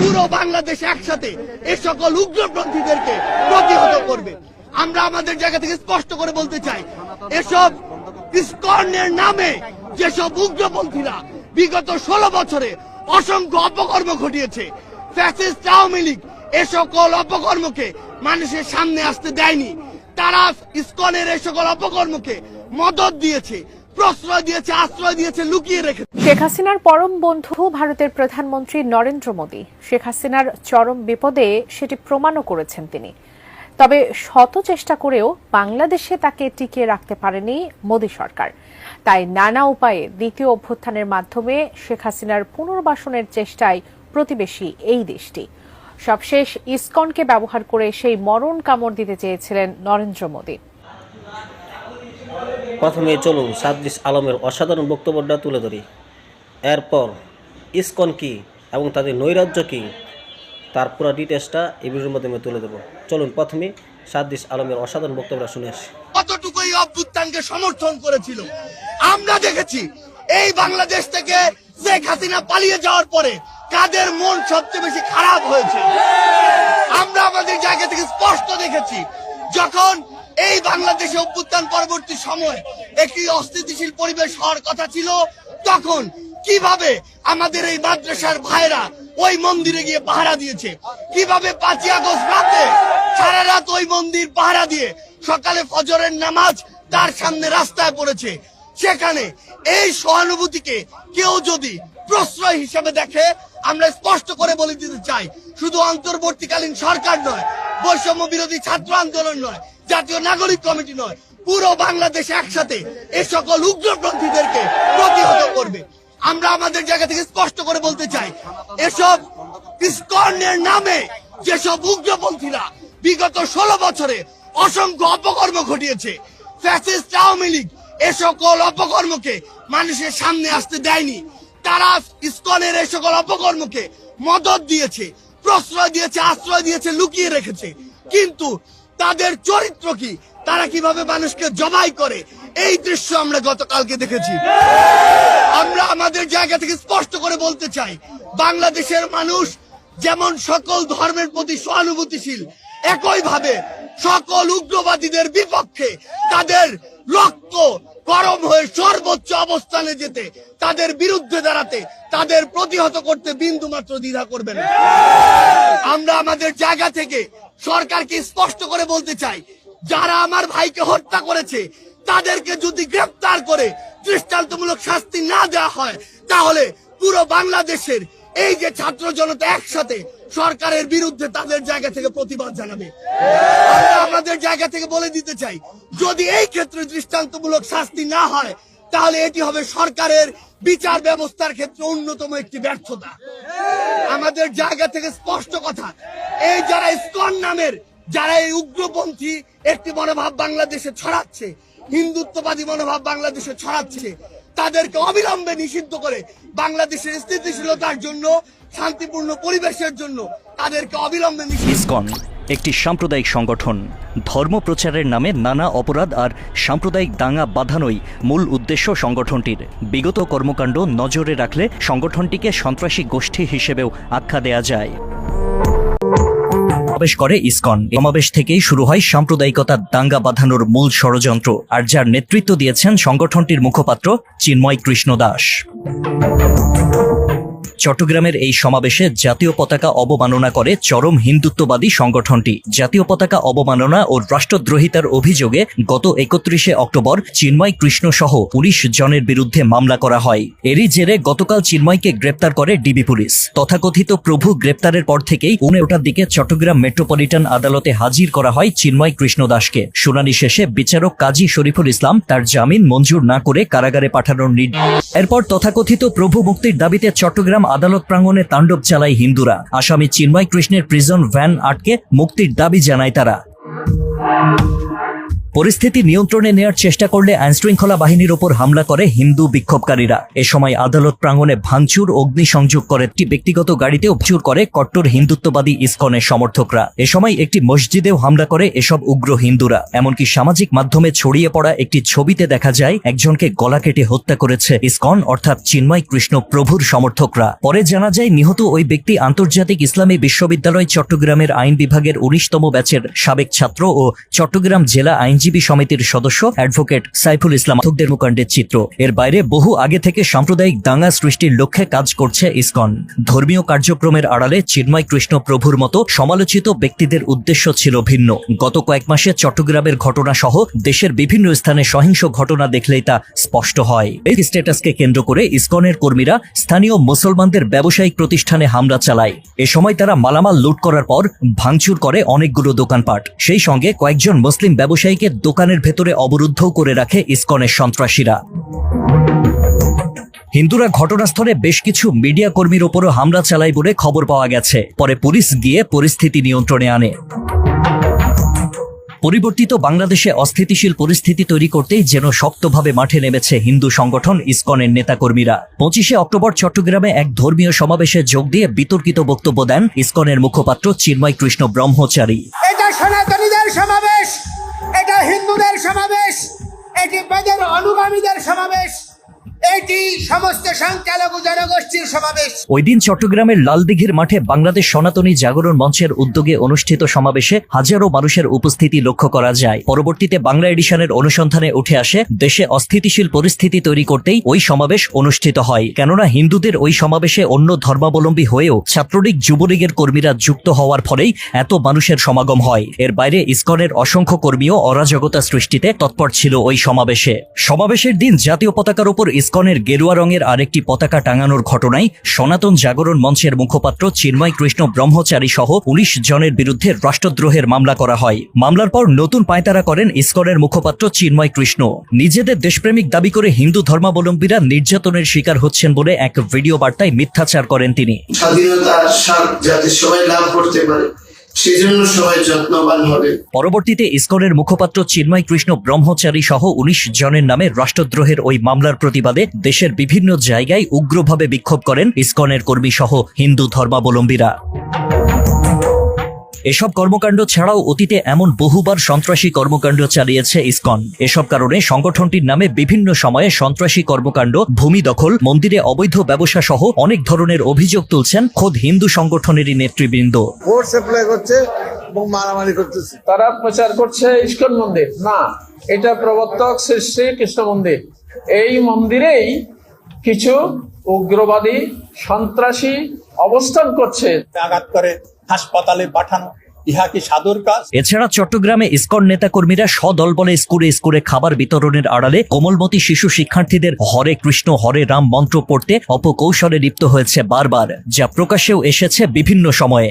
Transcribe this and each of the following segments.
পুরো বাংলাদেশ একসাথে এই সকল উগ্রপন্থীদেরকে প্রতিহত করবে। আমরা আমাদের জায়গা থেকে স্পষ্ট করে বলতে চাই, এসব ইসকনের নামে যেসব উগ্রপন্থীরা বিগত 16 বছরে অসংখ্য অপকর্ম ঘটিয়েছে, ফ্যাসিস্ট আওয়ামী লীগ এ সকল অপকর্মকে মানুষের সামনে আসতে দেয়নি। তারা ইসকনের এই সকল অপকর্মকে মদত দিয়েছে, প্রশ্রয় দিয়েছে, আশ্রয় দিয়েছে, লুকিয়ে রেখেছে। শেখ হাসিনার পরম বন্ধু ভারতের প্রধানমন্ত্রী নরেন্দ্র মোদী শেখ হাসিনার চরম বিপদে সেটি প্রমাণও করেছেন তিনি। তবে শত চেষ্টা করেও বাংলাদেশে তাকে টিকিয়ে রাখতে পারেনি মোদী সরকার। তাই নানা উপায়ে দ্বিতীয় অভ্যুত্থানের মাধ্যমে শেখ হাসিনার পুনর্বাসনের চেষ্টায় প্রতিবেশী এই দেশটি। সবশেষ ইসকনকে ব্যবহার করে সেই মরণ কামড় দিতে চেয়েছিলেন নরেন্দ্র মোদী। প্রথমে চলুন সাদ্রিস আলমের অসাধারণ বক্তব্যটা তুলে ধরি, এরপর ইসকন কি এবং তাদের নৈরাজ্য কি তার পুরো ডিটেলসটা এই ভিডিওর মাধ্যমে তুলে দেবো। চলুন প্রথমে সাদ্রিস আলমের অসাধারণ বক্তব্যটা শুনে আসি। কতটুকু এই অভ্যুত্থানকে সমর্থন করেছিল আমরা দেখেছি। এই বাংলাদেশ থেকে শেখ হাসিনা পালিয়ে যাওয়ার পরে কাদের মন সবচেয়ে বেশি খারাপ হয়েছে আমরা আমাদের জায়গা থেকে স্পষ্ট দেখেছি। যখন এই বাংলাদেশে অভ্যুত্থান পরবর্তী সময় একটি অস্থিতিশীল পরিবেশ হওয়ার কথা ছিল, তখন কিভাবে আমাদের এই মাদ্রাসার ভাইরা ওই মন্দিরে গিয়ে পাহারা দিয়েছে, কিভাবে 5ই আগস্ট রাতে সারা রাত ওই মন্দির পাহারা দিয়ে সকালে ফজরের নামাজ তার সামনে রাস্তায় পড়েছে। সেখানে এই সহানুভূতিকে কেউ যদি প্রশ্রয় হিসেবে দেখে, আমরা স্পষ্ট করে বলে দিতে চাই, শুধু অন্তর্বর্তীকালীন সরকার নয়, বৈষম্য বিরোধী ছাত্র আন্দোলন নয়, জাতীয় নাগরিক কমিটি নয়, পুরো বাংলাদেশ একসাথে এই সকল উগ্রপন্থীদেরকে প্রতিহত করবে। আমরা আমাদের জায়গা থেকে স্পষ্ট করে বলতে চাই, এসব ইসকনের নামে যেসব উগ্রপন্থীরা বিগত 16 বছরে অসংখ্য অপকর্ম ঘটিয়েছে, ফ্যাসিস্ট আওয়ামী লীগ এ সকল অপকর্মকে মানুষের সামনে আসতে দেয়নি। তারা ইসকনের এই সকল অপকর্মকে মদত দিয়েছে, প্রশ্রয় দিয়েছে, আশ্রয় দিয়েছে, লুকিয়ে রেখেছে। কিন্তু তাদের চরিত্র কি, তারা কিভাবে মানুষকে জবাই করে, এই দৃশ্য আমরা গতকালকে দেখেছি। আমরা আমাদের জায়গা থেকে স্পষ্ট করে বলতে চাই, বাংলাদেশের মানুষ যেমন সকল ধর্মের প্রতি সহানুভূতিশীল, একইভাবে সকল উগ্রবাদীদের বিপক্ষে তাদের রক্ত গরম হয়ে সর্বোচ্চ অবস্থানে যেতে, তাদের বিরুদ্ধে দাঁড়াতে, তাদের প্রতিহত করতে বিন্দুমাত্র দ্বিধা করবেন না। আমরা আমাদের জায়গা থেকে সরকারকে স্পষ্ট করে বলতে চাই, যারা আমার ভাইকে হত্যা করেছে তাদেরকে যদি গ্রেফতার করে দৃষ্টান্তমূলক শাস্তি না দেওয়া হয়, তাহলে পুরো বাংলাদেশের এই যে ছাত্র জনতা একসাথে সরকারের বিরুদ্ধে তাদের জায়গা থেকে প্রতিবাদ জানাবে। আমরা আমাদের জায়গা থেকে বলে দিতে চাই, যদি এই ক্ষেত্রে দৃষ্টান্তমূলক শাস্তি না হয়, তাহলে এটি হবে সরকারের বিচার ব্যবস্থার ক্ষেত্রে অন্যতম একটি ব্যর্থতা। আমাদের জায়গা থেকে স্পষ্ট কথা, এই যারা ইসকন নামের, যারা এই উগ্রপন্থী একটি মনোভাব বাংলাদেশে ছড়াচ্ছে, হিন্দুত্ববাদী মনোভাব বাংলাদেশে ছড়াচ্ছে, তাদেরকে অবিলম্বে নিষিদ্ধ করে বাংলাদেশের স্থিতিশীলতার জন্য, শান্তিপূর্ণ পরিবেশের জন্য তাদেরকে অবিলম্বে নিষিদ্ধ। ইসকন একটি সাম্প্রদায়িক সংগঠন। ধর্ম প্রচারের নামে নানা অপরাধ আর সাম্প্রদায়িক দাঙ্গা বাঁধানোই মূল উদ্দেশ্য সংগঠনটির। বিগত কর্মকাণ্ড নজরে রাখলে সংগঠনটিকে সন্ত্রাসী গোষ্ঠী হিসেবেও আখ্যা দেয়া যায়। সমাবেশ করে ইসকন। সমাবেশ থেকেই শুরু হয় সাম্প্রদায়িকতা দাঙ্গা বাঁধানোর মূল ষড়যন্ত্র, আর যার নেতৃত্ব দিয়েছেন সংগঠনটির মুখপাত্র চিন্ময় কৃষ্ণ দাস। চট্টগ্রামের এই সমাবেশে জাতীয় পতাকা অবমাননা করে চরম হিন্দুত্ববাদী সংগঠনটি। জাতীয় পতাকা অবমাননা ও রাষ্ট্রদ্রোহিতার অভিযোগে গত 31শে অক্টোবর চিন্ময় কৃষ্ণ সহ 19 জনের বিরুদ্ধে মামলা করা হয়। এরই জেরে গতকাল চিন্ময়কে গ্রেপ্তার করে ডিবি পুলিশ। তথাকথিত প্রভু গ্রেপ্তারের পর থেকেই 15টার দিকে চট্টগ্রাম মেট্রোপলিটন আদালতে হাজির করা হয় চিন্ময় কৃষ্ণ দাসকে। শুনানি শেষে বিচারক কাজী শরীফুল ইসলাম তার জামিন মঞ্জুর না করে কারাগারে পাঠানোর নির্দেশ। এরপর তথাকথিত প্রভু মুক্তির দাবিতে চট্টগ্রাম আদালত প্রাঙ্গণে তাণ্ডব চালায় হিন্দুরা। আসামি চিন্ময় কৃষ্ণের প্রিজন ভ্যান আটকে মুক্তির দাবি জানায় তারা। পরিস্থিতি নিয়ন্ত্রণে নেওয়ার চেষ্টা করলে আইনশৃঙ্খলা বাহিনীর ওপর হামলা করে হিন্দু বিক্ষোভকারীরা। এ সময় আদালত প্রাঙ্গণে ভাঙচুর, অগ্নিসংযোগ করে একটি ব্যক্তিগত গাড়িতেও ভাঙচুর করে কট্টর হিন্দুত্ববাদী ইসকনের সমর্থকরা। এ সময় একটি মসজিদেও হামলা করে এসব উগ্র হিন্দুরা। এমনকি সামাজিক মাধ্যমে ছড়িয়ে পড়া একটি ছবিতে দেখা যায় একজনকে গলা কেটে হত্যা করেছে ইসকন অর্থাৎ চিন্ময় কৃষ্ণ প্রভুর সমর্থকরা। পরে জানা যায় নিহত ওই ব্যক্তি আন্তর্জাতিক ইসলামী বিশ্ববিদ্যালয় চট্টগ্রামের আইন বিভাগের 19তম ব্যাচের সাবেক ছাত্র ও চট্টগ্রাম জেলা আইনজীবী সমিতির সদস্য অ্যাডভোকেট সাইফুল ইসলাম। কর্মকাণ্ডের চিত্র। এর বাইরে বহু আগে থেকে সাম্প্রদায়িক দাঙ্গা সৃষ্টির লক্ষ্যে কাজ করছে ইসকন। ধর্মীয় কার্যক্রমের আড়ালে চিন্ময় কৃষ্ণ প্রভুর মতো সমালোচিত ব্যক্তিদের উদ্দেশ্য ছিল ভিন্ন। গত কয়েক মাসে চট্টগ্রামের ঘটনা সহ দেশের বিভিন্ন স্থানে সহিংস ঘটনা দেখলেই তা স্পষ্ট হয়। এই স্ট্যাটাসকে কেন্দ্র করে ইসকনের কর্মীরা স্থানীয় মুসলমানদের ব্যবসায়িক প্রতিষ্ঠানে হামলা চালায়। এ সময় তারা মালামাল লুট করার পর ভাঙচুর করে অনেকগুলো দোকানপাট। সেই সঙ্গে কয়েকজন মুসলিম ব্যবসায়ীকে দোকানের ভেতরে অবরুদ্ধও করে রাখে ইসকনের সন্ত্রাসীরা। হিন্দুরা ঘটনাস্থলে বেশ কিছু মিডিয়া কর্মীর ওপরও হামলা চালায় বলে খবর পাওয়া গেছে। পরে পুলিশ গিয়ে পরিস্থিতি নিয়ন্ত্রণে আনে। পরিবর্তিত বাংলাদেশে অস্থিতিশীল পরিস্থিতি তৈরি করতেই যেন শক্তভাবে মাঠে নেমেছে হিন্দু সংগঠন ইসকনের নেতাকর্মীরা। 25শে অক্টোবর চট্টগ্রামে এক ধর্মীয় সমাবেশে যোগ দিয়ে বিতর্কিত বক্তব্য দেন ইসকনের মুখপাত্র চিন্ময় কৃষ্ণ ব্রহ্মচারী। এটা সনাতনীদের সমাবেশ, এটা হিন্দুদের সমাবেশ, এটি বেদের অনুগামীদের সমাবেশ, এটি সমস্ত সংখ্যালঘু জনগোষ্ঠীর সমাবেশ। ওই দিন চট্টগ্রামের লালদিঘির মাঠে বাংলাদেশ সনাতনী জাগরণ মঞ্চের উদ্যোগে অনুষ্ঠিত সমাবেশে হাজারো মানুষের উপস্থিতি লক্ষ্য করা যায়। পরবর্তীতে বাংলা এডিশনের অনুসন্ধানে উঠে আসে দেশে অস্থিতিশীল পরিস্থিতি তৈরি করতেই ওই সমাবেশ অনুষ্ঠিত হয়। কেননা হিন্দুদের ওই সমাবেশে অন্য ধর্মাবলম্বী হয়েও ছাত্রলীগ যুবলীগের কর্মীরা যুক্ত হওয়ার ফলেই এত মানুষের সমাগম হয়। এর বাইরে ইসকনের অসংখ্য কর্মীও অরাজকতা সৃষ্টিতে তৎপর ছিল ওই সমাবেশে। সমাবেশের দিন জাতীয় পতাকার উপর ইসকনের গেরুয়া রঙের আরেকটি পতাকা টাঙানোর ঘটনায় সনাতন জাগরণ মঞ্চের মুখপাত্র চিন্ময় কৃষ্ণ ব্রহ্মচারী সহ 19 জনের বিরুদ্ধে রাষ্ট্রদ্রোহের মামলা করা হয়। মামলার পর নতুন পায়তারা করেন ইসকনের মুখপাত্র চিন্ময় কৃষ্ণ। নিজেদের দেশপ্রেমিক দাবি করে হিন্দু ধর্মাবলম্বীরা নির্যাতনের শিকার হচ্ছেন বলে এক ভিডিও বার্তায় মিথ্যাচার করেন তিনি। স্বাধীনতার স্বাদ যাতে সবাই লাভ করতে পারে সেজন্য সবাই যত্নবান হবে। পরবর্তীতে ইসকনের মুখপাত্র চিন্ময় কৃষ্ণ ব্রহ্মচারী সহ 19 জনের নামে রাষ্ট্রদ্রোহের ওই মামলার প্রতিবাদে দেশের বিভিন্ন জায়গায় উগ্রভাবে বিক্ষোভ করেন ইসকনের কর্মী সহ হিন্দু ধর্মাবলম্বীরা। এসব কর্মকাণ্ড ছাড়াও অতীতে এমন বহুবার সন্ত্রাসী কর্মকাণ্ড চালিয়েছে ইসকন। এসব কারণে সংগঠনটির নামে বিভিন্ন সময়ে সন্ত্রাসী কর্মকাণ্ড, ভূমি দখল, মন্দিরে অবৈধ ব্যবসা সহ অনেক ধরনের অভিযোগ তুলছেন খোদ হিন্দু সংগঠনেরই নেতৃবৃন্দ। ভোট সাপ্লাই করছে এবং মারামারি করতেছে। তারা প্রচার করছে ইস্কন মন্দির, না, এটা প্রবর্তক শ্রী শ্রী কৃষ্ণ মন্দির। এই মন্দিরেই কিছু উগ্রবাদী সন্ত্রাসী অবস্থান করছে। আঘাত করে হাসপাতালে পাঠানো, ইহা কি সাধুর কাজ? এছাড়া চট্টগ্রামে ইসকন নেতাকর্মীরা সদলবলে স্কুলে স্কুলে খাবার বিতরণের আড়ালে কোমলমতি শিশু শিক্ষার্থীদের হরে কৃষ্ণ হরে রাম মন্ত্র পড়তে অপকৌশলে লিপ্ত হয়েছে বারবার, যা প্রকাশ্যেও এসেছে বিভিন্ন সময়ে।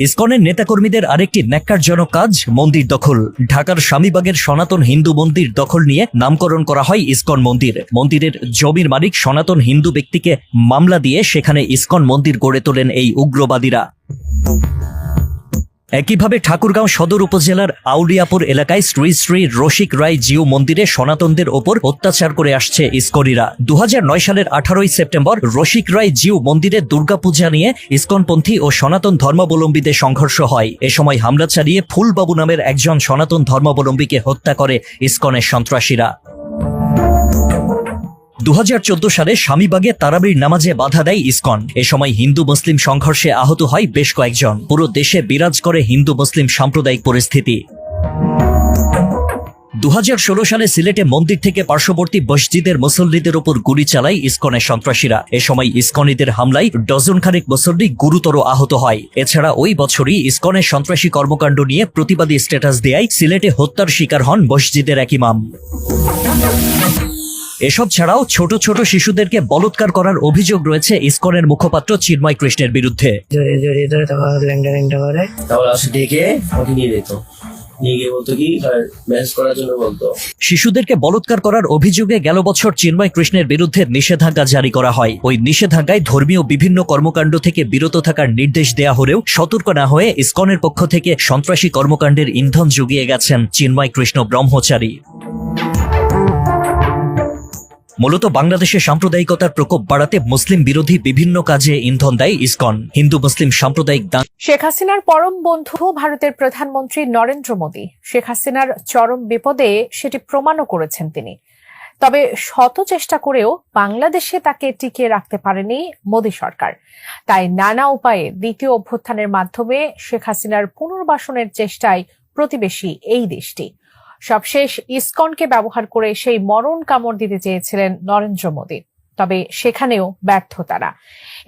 ইসকনের নেতাকর্মীদের আরেকটি ন্যাক্কারজনক কাজ মন্দির দখল। ঢাকার স্বামীবাগের সনাতন হিন্দু মন্দির দখল নিয়ে নামকরণ করা হয় ইসকন মন্দির। মন্দিরের জমির মালিক সনাতন হিন্দু ব্যক্তিকে মামলা দিয়ে সেখানে ইসকন মন্দির গড়ে তোলেন এই উগ্রবাদীরা। একইভাবে ঠাকুরগাঁও সদর উপজেলার আউলিয়াপুর এলাকায় শ্রী শ্রী রসিক রায় জিউ মন্দিরে সনাতনদের ওপর অত্যাচার করে আসছে ইসকনিরা। 2009 সালের 18 সেপ্টেম্বর রসিক রায় জিউ মন্দিরে দুর্গাপূজা নিয়ে ইসকনপন্থী ও সনাতন ধর্মাবলম্বীদের সংঘর্ষ হয়। এ সময় হামলা চালিয়ে ফুলবাবু নামের একজন সনাতন ধর্মাবলম্বীকে হত্যা করে ইসকনের সন্ত্রাসীরা। 2014 সালে স্বামীবাগে তারাবির নামাজে বাধা দেয় ইসকন। এ সময় হিন্দু মুসলিম সংঘর্ষে আহত হয় বেশ কয়েকজন। পুরো দেশে বিরাজ করে হিন্দু মুসলিম সাম্প্রদায়িক পরিস্থিতি। 2016 সালে সিলেটে মন্দির থেকে পার্শ্ববর্তী মসজিদের মুসল্লিদের উপর গুলি চালায় ইসকনের সন্ত্রাসীরা। এ সময় ইসকনিদের হামলায় ডজনখানেক মুসল্লি গুরুতর আহত হয়। এছাড়া ওই বছরই ইসকনের সন্ত্রাসী কর্মকাণ্ড নিয়ে প্রতিবাদী স্ট্যাটাস দেয় সিলেটে হত্যার শিকার হন মসজিদের এক ইমাম। এসব ছাড়াও ছোট ছোট শিশুদেরকে বলৎকার করার অভিযোগ রয়েছে ইসকনের মুখপাত্র চিন্ময় কৃষ্ণের বিরুদ্ধে। নিয়ে গিয়ে বলতো কি ম্যানেজ করার জন্য বলতো। শিশুদেরকে বলাৎকার করার অভিযোগে গেল বছর চিন্ময় কৃষ্ণের বিরুদ্ধে নিষেধাজ্ঞা জারি করা হয়। ওই নিষেধাজ্ঞায় ধর্মীয় বিভিন্ন কর্মকাণ্ড থেকে বিরত থাকার নির্দেশ দেয়া হলেও সতর্ক না হয়ে ইসকনের পক্ষ থেকে সন্ত্রাসী কর্মকাণ্ডের ইন্ধন জুগিয়ে গেছেন চিন্ময় কৃষ্ণ ব্রহ্মচারী। মূলত বাংলাদেশে সাম্প্রদায়িকতার প্রকোপ বাড়াতে মুসলিম বিরোধী বিভিন্ন কাজে ইন্ধন দেয় ইসকন। হিন্দু মুসলিম সাম্প্রদায়িক শেখ হাসিনার পরম বন্ধু ভারতের প্রধানমন্ত্রী নরেন্দ্র মোদী শেখ হাসিনার চরম বিপদে সেটি প্রমাণও করেছেন তিনি। তবে শত চেষ্টা করেও বাংলাদেশে তাকে টিকিয়ে রাখতে পারেনি মোদী সরকার। তাই নানা উপায়ে দ্বিতীয় অভ্যুত্থানের মাধ্যমে শেখ হাসিনার পুনর্বাসনের চেষ্টায় প্রতিবেশী এই দেশটি। সবশেষ ইসকনকে ব্যবহার করে সেই মরণ কামড় দিতে চেয়েছিলেন নরেন্দ্র মোদী, তবে সেখানেও ব্যর্থ তারা।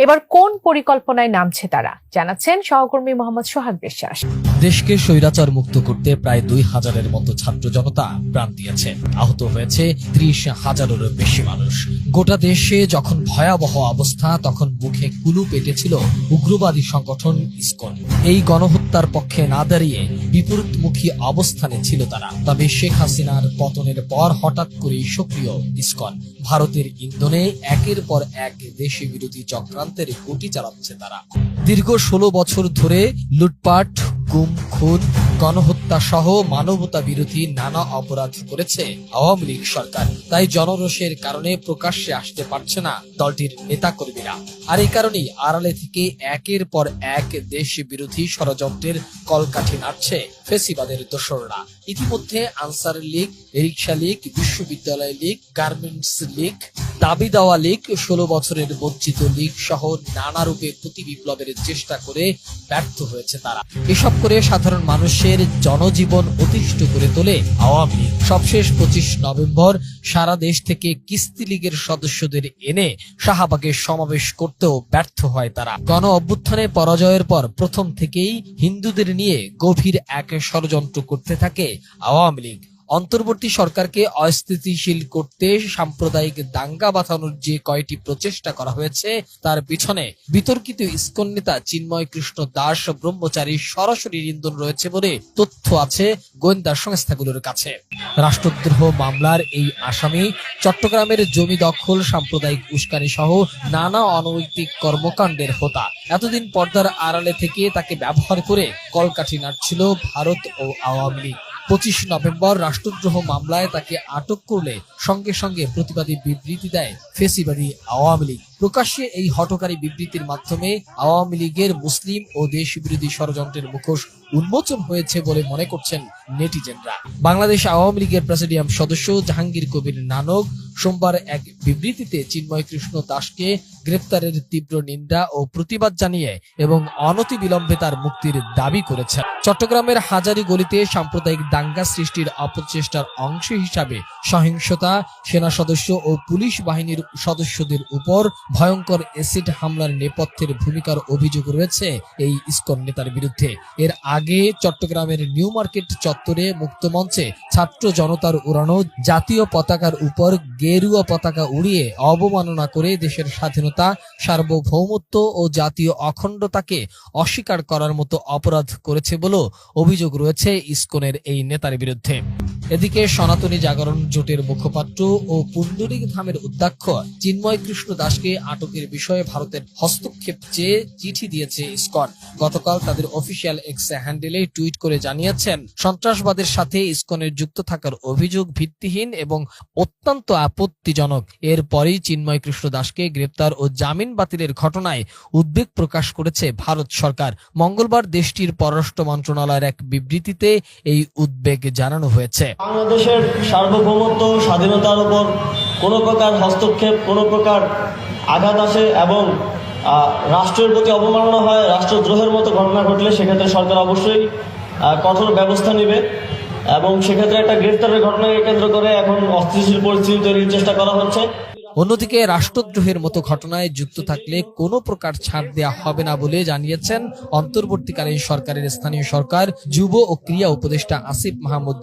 এবার কোন পরিকল্পনায় নামছে তারা, জানাচ্ছেন সহকর্মী মোহাম্মদ সোহাগ বিশ্বাস। দেশকে স্বৈরাচার মুক্ত করতে প্রায় 2000-এর মতো ছাত্র জনতা প্রাণ দিয়েছে, আহত হয়েছে 30,000-এরও বেশি মানুষ। গোটা দেশে যখন ভয়াবহ অবস্থা, তখন মুখে কুলু পেটেছিল উগ্রবাদী সংগঠন ইসকন। এই গণহত্যার পক্ষে না দাঁড়িয়ে বিপরীতমুখী অবস্থানে ছিল তারা। তবে শেখ হাসিনার পতনের পর হঠাৎ করেই সক্রিয় ইসকন। ভারতের ইন্ধনে একের পর এক দেশি বিরোধী চক্রান্তের গুটি চালাচ্ছে তারা। দীর্ঘ 16 বছর ধরে লুটপাট, গুম, খুন, গণহত্যা সহ মানবতা বিরোধী নানা অপরাধ করেছে আওয়ামী লীগ সরকার। তাই জনরোষের কারণে প্রকাশ্যে আসতে পারছে না দলটির নেতাকর্মীরা। আর এই কারণেই আড়ালে থেকে একের পর এক দেশ বিরোধী ষড়যন্ত্রের কলকাঠি নাড়ছে ফেসিবাদের দোসররা। ইতিমধ্যে আনসার লীগ, রিকশা লীগ, বিশ্ববিদ্যালয় লীগ, গার্মেন্টস লীগ, দাবি দেওয়া লীগ, 16 বছরের বঞ্চিত লীগ সহ নানা রূপে প্রতি বিপ্লবের চেষ্টা করে ব্যর্থ হয়েছে তারা। এসব করে সাধারণ মানুষের জনজীবন অতিষ্ঠ করে তোলে আওয়ামী লীগ। সবশেষ 25 নভেম্বর সারা দেশ থেকে কিস্তি লীগের সদস্যদের এনে শাহবাগে সমাবেশ করতেও ব্যর্থ হয় তারা। গণ অভ্যুত্থানে পরাজয়ের পর প্রথম থেকেই হিন্দুদের নিয়ে গভীর এক ষড়যন্ত্র করতে থাকে আওয়ামী লীগ। অন্তর্বর্তী সরকারকে অস্থিতিশীল করতে সাম্প্রদায়িক দাঙ্গা বাঁধানোর যে কয়টি প্রচেষ্টা করা হয়েছে, তার পিছনে বিতর্কিত ইসকন নেতা চিন্ময় কৃষ্ণ দাস ব্রহ্মচারীর সরাসরি ইন্ধন রয়েছে বলে তথ্য আছে গোয়েন্দা সংস্থাগুলোর কাছে। রাষ্ট্রদ্রোহ মামলার এই আসামি চট্টগ্রামের জমি দখল, সাম্প্রদায়িক উস্কানি সহ নানা অনৈতিক কর্মকাণ্ডের হোতা। এতদিন পর্দার আড়ালে থেকে তাকে ব্যবহার করে কলকাঠি নাড়ছিল ভারত ও আওয়ামী লীগ। 25 নভেম্বর রাষ্ট্রদ্রোহ মামলায় তাকে আটক করলে সঙ্গে সঙ্গে প্রতিবাদী বিবৃতি দেয় ফেসিবাদী আওয়ামী লীগ। প্রকাশ্যে এই হঠকারী বিবৃতির মাধ্যমে আওয়ামী লীগের মুসলিম ও দেশ বিরোধী ষড়যন্ত্রের মুখোশ উন্মোচন হয়েছে বলে মনে করছেন নেটিজেনরা। বাংলাদেশ আওয়ামী লীগের প্রেসিডিয়াম সদস্য জাহাঙ্গীর কবির নানক সোমবার এক বিবৃতিতে চিন্ময় কৃষ্ণ দাসকে গ্রেপ্তারের তীব্র নিন্দা ও প্রতিবাদ জানিয়ে এবং অনতিবিলম্বে তার মুক্তির দাবি করেছেন। চট্টগ্রামের হাজারি গলিতে সাম্প্রদায়িক দাঙ্গা সৃষ্টির অপচেষ্টার অংশ হিসাবে সহিংসতা, সেনা সদস্য ও পুলিশ বাহিনীর সদস্যদের উপর ভয়ঙ্কর অ্যাসিড হামলার নেপথ্যের ভূমিকার অভিযোগ রয়েছে এই ইসকন নেতার বিরুদ্ধে। এর আগে চট্টগ্রামের নিউ মার্কেট চত্বরে মুক্তমঞ্চে ছাত্র জনতার উড়ানো জাতীয় পতাকার উপর গেরুয়া পতাকা উড়িয়ে অবমাননা করে দেশের স্বাধীনতা, সার্বভৌমত্ব ও জাতীয় অখণ্ডতাকে অস্বীকার করার মতো অপরাধ করেছে বলেও অভিযোগ রয়েছে ইসকনের এই নেতার বিরুদ্ধে। এদিকে সনাতনী জাগরণ জোটের মুখপাত্র ও পুণ্ডরিক ধামের অধ্যক্ষ চিন্ময় কৃষ্ণ দাসকে আটকের বিষয়ে ভারতের হস্তক্ষেপ চেয়ে চিঠি দিয়েছে ইসকন। গতকাল তাদের অফিসিয়াল এক্স হ্যান্ডেলে টুইট করে জানিয়েছেন, সন্ত্রাসবাদের সাথে ইসকনের যুক্ত থাকার অভিযোগ ভিত্তিহীন এবং অত্যন্ত আপত্তিজনক। এরপরই চিন্ময় কৃষ্ণ দাসকে গ্রেপ্তার ও জামিন বাতিলের ঘটনায় উদ্বেগ প্রকাশ করেছে ভারত সরকার। মঙ্গলবার দেশটির পররাষ্ট্র মন্ত্রণালয়ের এক বিবৃতিতে এই উদ্বেগ জানানো হয়েছে। বাংলাদেশের সার্বভৌমত্ব, স্বাধীনতার উপর কোনো প্রকার হস্তক্ষেপ, কোনো প্রকার আঘাত আসে এবং রাষ্ট্রের প্রতি অবমাননা হয়, রাষ্ট্রদ্রোহের মতো ঘটনা ঘটলে সেক্ষেত্রে সরকার অবশ্যই কঠোর ব্যবস্থা নেবে এবং সেক্ষেত্রে একটা গ্রেফতারের ঘটনাকে কেন্দ্র করে এখন অস্থিতিশীল পরিস্থিতি তৈরির চেষ্টা করা হচ্ছে। অন্যদিকে রাষ্ট্রদ্রোহের মতো ঘটনায় যুক্ত থাকলে কোনো প্রকার ছাড় দেওয়া হবে না বলে জানিয়েছেন অন্তর্বর্তীকালীন সরকারের স্থানীয় সরকার, যুব ও ক্রীড়া উপদেষ্টা আসিফ মাহমুদ